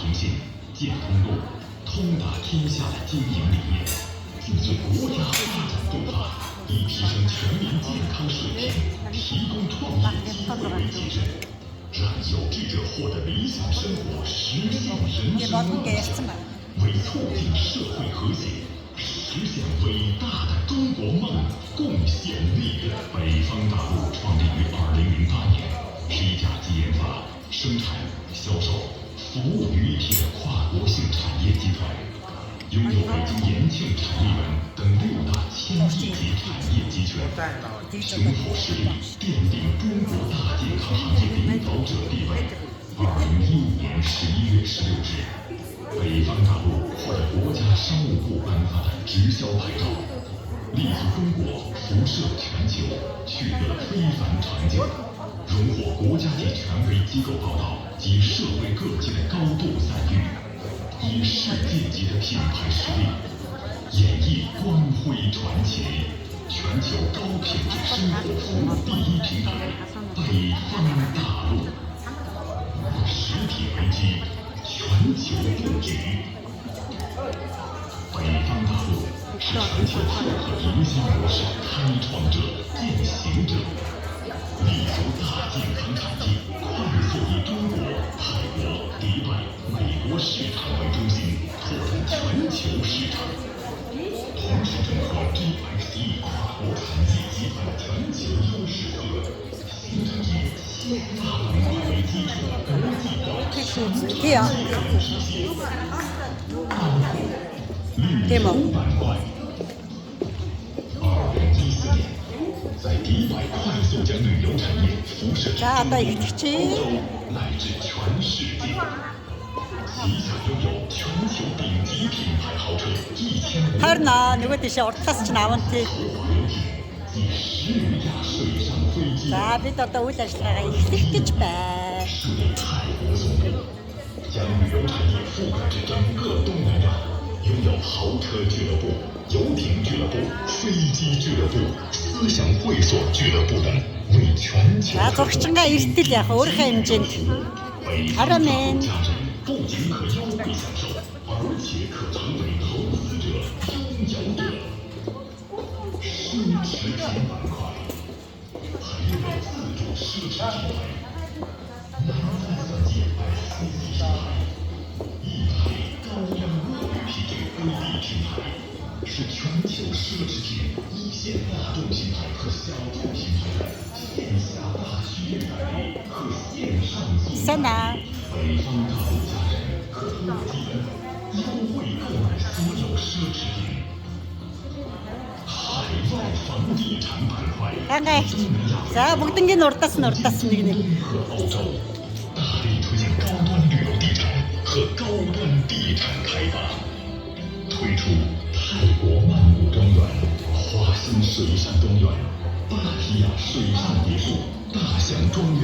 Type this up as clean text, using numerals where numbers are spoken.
诚信、建通路，通达天下的经营理念，紧随国家发展步伐，以提升全民健康水平、提供创业机会为基准，让有志者获得理想生活，实现人生梦想，为促进社会和谐、实现伟大的中国梦贡献力量。北方大陆创立于2008年，是一家集研发、生产、销售、服务于一体的跨国性产业集团，拥有北京延庆产业园等6大千亿级产业集权，雄厚实力奠定中国大健康行业领导者地位。2015年11月16日，北方大陆获得国家商务部颁发的直销牌照，立足中国，辐射全球，取得非凡成就，荣获国家级权威机构报道及社会各界的高度赞誉，以世界级的品牌实力，演绎光辉传奇，全球高品质生活服务第一平台——北方大陆。实体为基，全球布局。北方大陆是全球复合营销模式开创者、践行者，立足大健康产业，快速以中国、泰国、迪拜、美国市场为中心，拓展全球市场。同时整合 GXE 跨国产业集团的全球优势特点，形成以7大板块为基础的国际化全球体系。绿筹板块。2014年，在迪拜快速将旅游产业辐射至中国、欧洲乃至全世界。旗下拥有全球顶级品牌豪车1500辆，豪华游艇及10架水上飞机。设立泰国总部，将旅游产业覆盖至整个东南亚，拥有豪车俱乐部、游艇俱乐部、飞机俱乐部、思想会所俱乐部等，为全球客户提供服务。北方大陆家人不仅可优惠享受，而且可成为投资者、拥有者。奢侈品板块，还有自主奢侈品牌。南方三界 SCC 品牌，一台高端鳄鱼皮质归地品牌，是全球奢侈品一线大众品牌和小众品牌的线下大区域代理和线上送达。北方大陆家人可通过积分优惠购买所有奢侈品。海外房地产板块，东南亚和欧洲，大力推进高端旅游地产和高端地产开发，推出泰国曼谷庄园、华欣水上公园、芭提雅水上别墅、大象庄园。